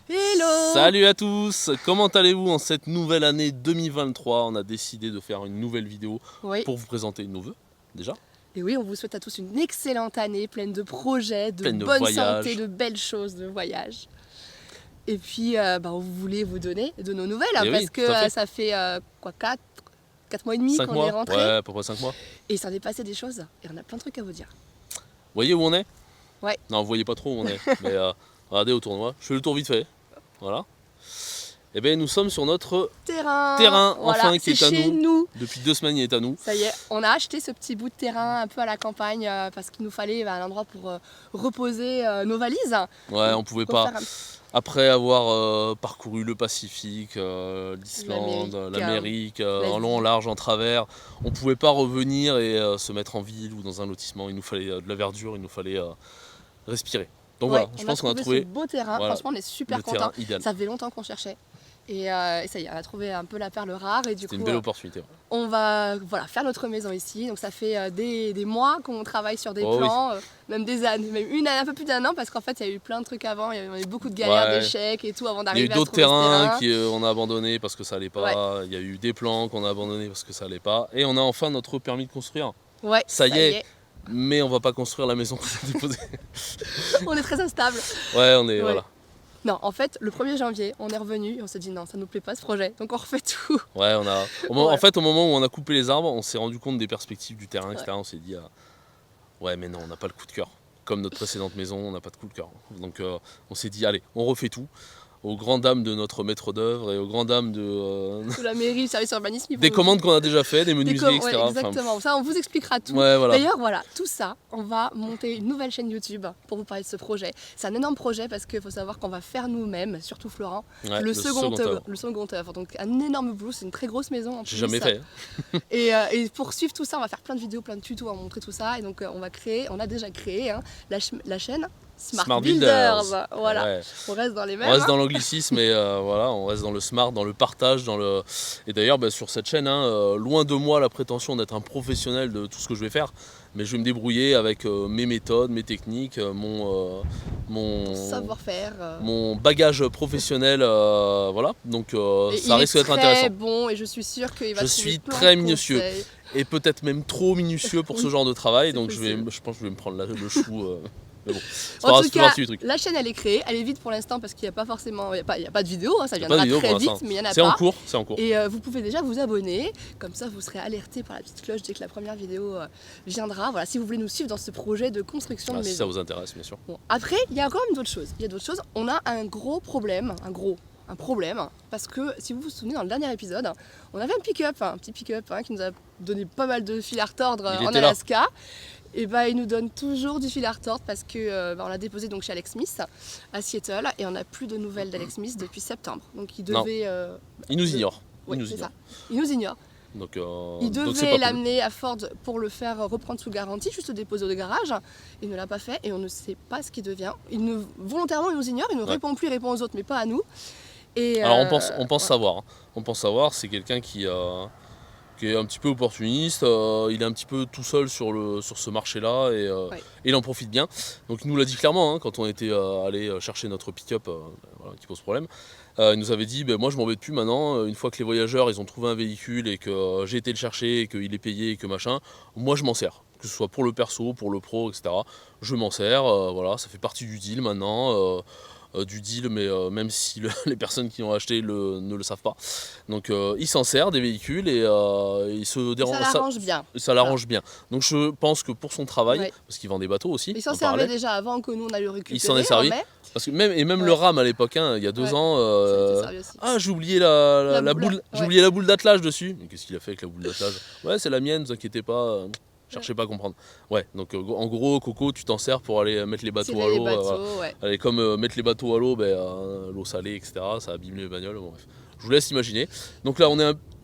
Hello! Salut à tous! Comment allez-vous en cette nouvelle année 2023? On a décidé de faire une nouvelle vidéo Oui, pour vous présenter nos vœux, déjà, et oui, on vous souhaite à tous une excellente année, pleine de projets, de pleine de bonne santé, voyages. de belles choses, de voyages. Et puis, on voulait vous donner de nos nouvelles, Et parce oui, que tout à fait. ça fait quoi, 4 mois et demi 5 qu'on est mois? Ouais, rentré, à peu près 5 mois. et il s'en est passé des choses, et on a plein de trucs à vous dire. Vous voyez où on est? Ouais. Non, vous voyez pas trop où on est, mais regardez autour de moi. Je fais le tour vite fait. Voilà. Et bien, nous sommes sur notre terrain, Voilà, enfin, qui c'est est à chez nous. Depuis 2 semaines, il est à nous. Ça y est, on a acheté ce petit bout de terrain un peu à la campagne parce qu'il nous fallait un endroit pour reposer nos valises. Ouais, Donc, on pouvait pas. refaire Après avoir parcouru le Pacifique, l'Islande, l'Amérique, l'Amérique, en l'Asie. long, en large, en travers, on ne pouvait pas revenir et se mettre en ville ou dans un lotissement. Il nous fallait de la verdure, il nous fallait respirer. Donc Ouais, voilà, je on pense qu'on a ce trouvé beau terrain. voilà, Franchement, on est super le contents. terrain idéal. Ça fait longtemps qu'on cherchait. Et ça y est, on a trouvé un peu la perle rare. Et du C'était coup, une belle opportunité. Ouais. on va faire notre maison ici. Donc ça fait des mois qu'on travaille sur des Oh oui. plans, même des années, même un peu plus d'1 an, parce qu'en fait, il y a eu plein de trucs avant. Il y a eu beaucoup de galères, Ouais. d'échecs et tout avant Il y a eu d'arriver à d'autres trouver ce terrains terrain. qu'on a abandonnés parce que ça allait pas. Ouais. Il y a eu des plans qu'on a abandonnés parce que ça allait pas. Et on a enfin notre permis de construire. Ouais, Ça y est, mais on va pas construire la maison qu'on a déposée. On est très instable. Ouais, on est Ouais. voilà. Non, en fait, le 1er janvier, on est revenu et on s'est dit non, ça nous plaît pas ce projet. Donc on refait tout. Ouais, on a. En fait, au moment où on a coupé les arbres, on s'est rendu compte des perspectives du terrain, etc. Ouais. On s'est dit, ouais, mais non, on n'a pas le coup de cœur. Comme notre précédente maison, on n'a pas de coup de cœur. Donc, on s'est dit, allez, on refait tout. Aux grandes dames de notre maître d'œuvre et aux grandes dames De la mairie, le service urbanisme, des commandes qu'on a déjà fait, des menuiseries, etc. Ouais, exactement. Ça, on vous expliquera tout. Ouais, voilà. D'ailleurs, voilà, tout ça, on va monter une nouvelle chaîne YouTube pour vous parler de ce projet. C'est un énorme projet parce qu'il faut savoir qu'on va faire nous-mêmes, surtout Florent, Ouais, le second œuvre. œuvre. Donc un énorme boulot, c'est une très grosse maison. En J'ai plus. jamais fait. Et pour suivre tout ça, on va faire plein de vidéos, plein de tutos à montrer tout ça. Et donc on a déjà créé la chaîne Smart Builders. Voilà, Ouais. on reste dans les mêmes. On reste dans l'anglicisme et voilà, on reste dans le smart, dans le partage, Et d'ailleurs, sur cette chaîne, loin de moi la prétention d'être un professionnel de tout ce que je vais faire, mais je vais me débrouiller avec mes méthodes, mes techniques, mon savoir-faire. mon bagage professionnel, voilà. Donc Et ça risque d'être intéressant. Bon, et je suis sûre qu'il va Je trouver suis plein très de minutieux conseils. et peut-être même trop minutieux pour ce genre de travail, donc je possible. pense que je vais me prendre le chou. Mais bon, En tout c'est cas, parti du truc. la chaîne elle est créée, elle est vide pour l'instant parce qu'il n'y a pas forcément, il y a pas de vidéo, ça Y a pas de viendra vidéo très pour vite, l'instant. mais il y en a C'est en pas. cours, c'est en cours. Et vous pouvez déjà vous abonner, comme ça vous serez alerté par la petite cloche dès que la première vidéo viendra. Voilà, si vous voulez nous suivre dans ce projet de construction de Si maison. ça vous intéresse, bien sûr. Bon, après, il y a quand même d'autres choses. Il y a d'autres choses. On a un gros problème, un problème, parce que si vous vous souvenez, dans le dernier épisode, on avait un pick-up, un petit pick-up qui nous a donné pas mal de fil à retordre Il en était là. Alaska. Et il nous donne toujours du fil à retordre parce que on l'a déposé donc chez Alex Smith à Seattle et on n'a plus de nouvelles d'Alex Smith depuis septembre. Donc il devait. Il nous ignore. Ouais, Il nous c'est ignore. ça. Il nous ignore. Donc, Il donc c'est devait pas cool. l'amener à Ford pour le faire reprendre sous garantie, juste le déposer au garage. Il ne l'a pas fait et on ne sait pas ce qui devient. Volontairement, il nous ignore, il ne répond plus, il répond aux autres, mais pas à nous. Et Alors on pense savoir. Hein. On pense savoir, c'est quelqu'un qui est un petit peu opportuniste, il est un petit peu tout seul sur ce marché-là et il en profite bien. Donc il nous l'a dit clairement quand on était allé chercher notre pick-up qui pose problème. Il nous avait dit, moi je m'embête plus maintenant, une fois que les voyageurs ils ont trouvé un véhicule et que j'ai été le chercher et qu'il est payé et que machin, moi je m'en sers. Que ce soit pour le perso, pour le pro, etc. Je m'en sers, voilà, ça fait partie du deal maintenant. Mais même si les personnes qui ont acheté ne le savent pas. Donc il s'en sert des véhicules et il se dérange. Ça l'arrange bien. Ça l'arrange bien. Donc je pense que pour son travail, parce qu'il vend des bateaux aussi. Il s'en servait déjà avant que nous on aille le récupérer. Il s'en est servi. Parce que même le RAM à l'époque, il y a 2 ans, j'ai oublié la boule d'attelage dessus. Mais qu'est-ce qu'il a fait avec la boule d'attelage? Ouais, c'est la mienne, ne vous inquiétez pas. Cherchez pas à comprendre. Ouais, donc en gros, Coco, tu t'en sers pour aller mettre les bateaux à l'eau. Allez, comme mettre les bateaux à l'eau, l'eau salée, etc. Ça abîme les bagnoles. Bon, bref. Je vous laisse imaginer. Donc là,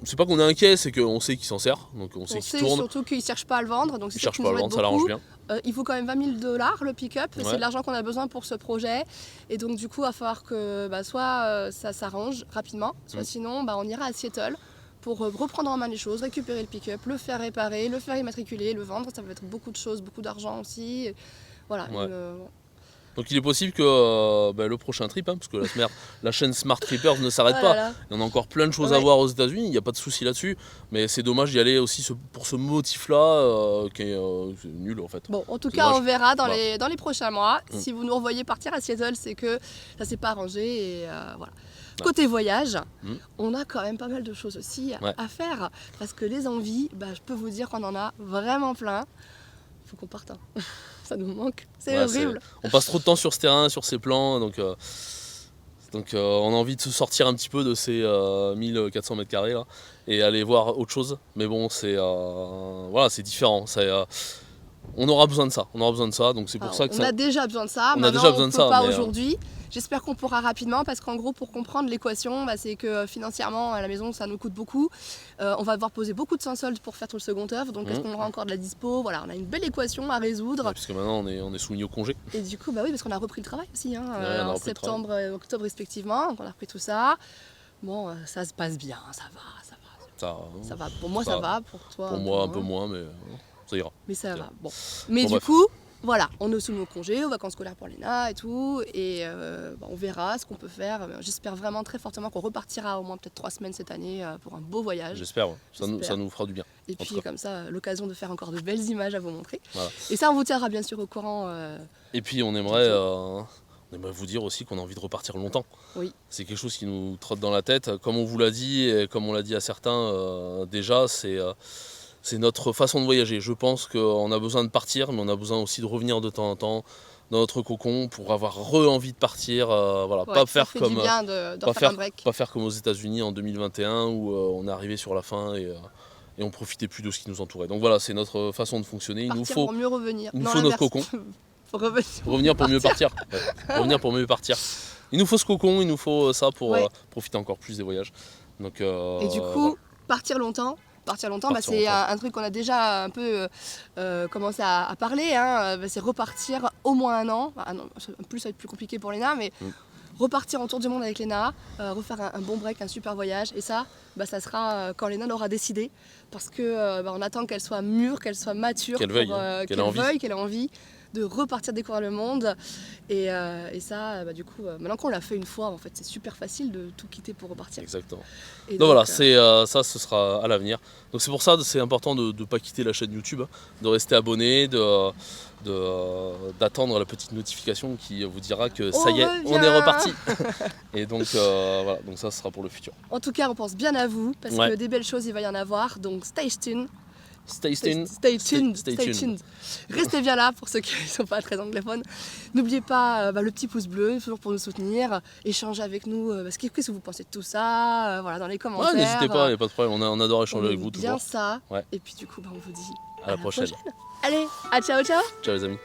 c'est pas qu'on est inquiet, c'est qu'on sait qu'il s'en sert. Donc on sait qu'il tourne. Surtout qu'il cherche pas à le vendre. Donc il cherche pas à le vendre, ça l'arrange bien. Il faut quand même $20 000 le pick-up. C'est de l'argent qu'on a besoin pour ce projet. Et donc du coup, il va falloir que soit ça s'arrange rapidement, soit sinon on ira à Seattle pour reprendre en main les choses, récupérer le pick-up, le faire réparer, le faire immatriculer, le vendre. Ça va être beaucoup de choses, beaucoup d'argent aussi. Voilà. Donc il est possible que le prochain trip, hein, parce que la chaîne Smart Trippers ne s'arrête pas, il y en a encore plein de choses à voir aux États-Unis, il n'y a pas de souci là-dessus, mais c'est dommage d'y aller aussi pour ce motif-là qui est nul en fait. Bon, en tout cas, on verra dans les prochains mois. Si vous nous revoyez partir à Seattle, c'est que ça s'est pas arrangé et voilà. Côté voyage, on a quand même pas mal de choses aussi à faire, parce que les envies, je peux vous dire qu'on en a vraiment plein. Faut qu'on parte, hein. Ça nous manque, c'est horrible. On passe trop de temps sur ce terrain, sur ces plans, donc on a envie de se sortir un petit peu de ces 1400 mètres carrés là et aller voir autre chose. Mais bon, c'est différent. On aura besoin de ça, donc c'est pour ça que on a déjà besoin de ça. On a déjà besoin de ça, pas aujourd'hui. J'espère qu'on pourra rapidement, parce qu'en gros, pour comprendre l'équation, c'est que financièrement, à la maison, ça nous coûte beaucoup. On va devoir poser beaucoup de sans-solde pour faire tout le second œuvre, donc est-ce qu'on aura encore de la dispo? Voilà, on a une belle équation à résoudre. Ouais, puisque maintenant, on est soumis au congé. Et du coup, oui, parce qu'on a repris le travail aussi, en septembre et octobre respectivement, donc on a repris tout ça. Bon, ça se passe bien, ça va. Pour moi, ça va, pour toi. Pour moi, un peu moins, mais ça ira. Mais ça va, bon. Mais du coup, voilà, on est sous nos congés, aux vacances scolaires pour Léna et tout, et on verra ce qu'on peut faire. J'espère vraiment très fortement qu'on repartira au moins peut-être 3 semaines cette année pour un beau voyage. J'espère, ça nous fera du bien. Et puis comme ça, l'occasion de faire encore de belles images à vous montrer. Voilà. Et ça, on vous tiendra bien sûr au courant. Et puis on aimerait vous dire aussi qu'on a envie de repartir longtemps. Oui. C'est quelque chose qui nous trotte dans la tête. Comme on vous l'a dit, et comme on l'a dit à certains déjà, c'est notre façon de voyager. Je pense qu'on a besoin de partir, mais on a besoin aussi de revenir de temps en temps dans notre cocon pour avoir envie de partir. Pas faire comme aux États-Unis en 2021 où on est arrivé sur la fin et on profitait plus de ce qui nous entourait. Donc voilà, c'est notre façon de fonctionner. Il nous faut pour mieux revenir. Il nous faut notre cocon. Revenir pour mieux partir. Revenir pour mieux partir. Il nous faut ce cocon, il nous faut ça pour profiter encore plus des voyages. Donc, et du coup, partir longtemps, c'est un truc qu'on a déjà un peu commencé à parler. C'est repartir au moins un an. En plus, ça va être plus compliqué pour Léna, mais repartir en tour du monde avec Léna, refaire un bon break, un super voyage. Et ça, ça sera quand Léna l'aura décidé. Parce que on attend qu'elle soit mûre, qu'elle soit mature, qu'elle ait envie de repartir découvrir le monde. Et ça, du coup, maintenant qu'on l'a fait une fois, en fait, c'est super facile de tout quitter pour repartir. Exactement. Donc voilà, ça, ce sera à l'avenir. Donc c'est pour ça, c'est important de ne pas quitter la chaîne YouTube, de rester abonné, d'attendre la petite notification qui vous dira que ça y est, on est reparti. Et donc voilà, donc ça sera pour le futur. En tout cas, on pense bien à vous, parce que des belles choses, il va y en avoir. Donc stay tuned. Stay tuned. Restez bien là pour ceux qui ne sont pas très anglophones. N'oubliez pas le petit pouce bleu, toujours pour nous soutenir. Échangez avec nous. Qu'est-ce que vous pensez de tout ça dans les commentaires. N'hésitez pas, il n'y a pas de problème. On adore échanger avec vous toujours. Bien ça. Et puis du coup, on vous dit à la prochaine. Allez, ciao. Ciao les amis.